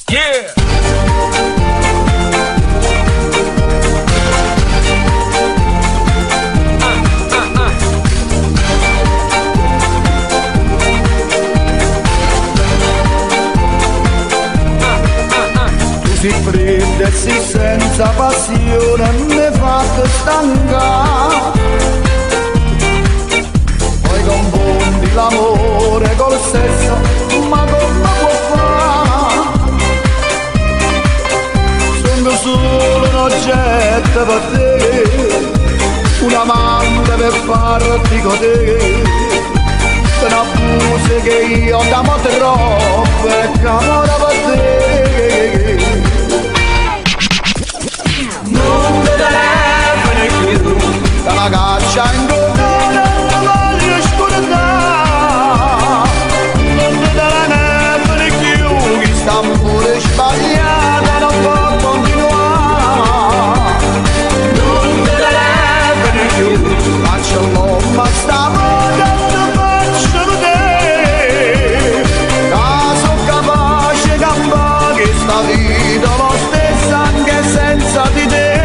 Yeah! Si fredda e si senza passione mi fate stancare. Poi confondi l'amore col sesso, ma come può fare? Sono solo un oggetto per te, un amante per farti godere. Se ne abusi che io t'amo troppo e che amore per te. Non ti telefoni più, dalla caccia in gola non voglio scordare. Non ti telefoni più, chi sta pure sbagliata non può continuare. Non ti telefoni più, faccio l'uomo sta morendo, faccio te. Caso capace campa che sta vita lo stessa anche senza di te.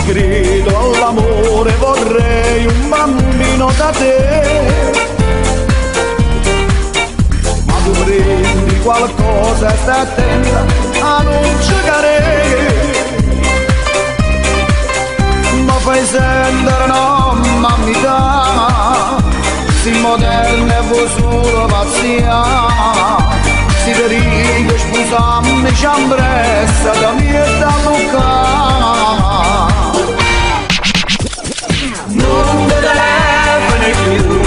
Credo all'amore, vorrei un bambino da te, ma tu prendi qualcosa e stai attenta a non giocare. Ma fai sentire no, mamma, si moderna e vuoi solo pazzia. Si verifica sposarmi ciambressa da mia e da Luca. Non ti telefoni più,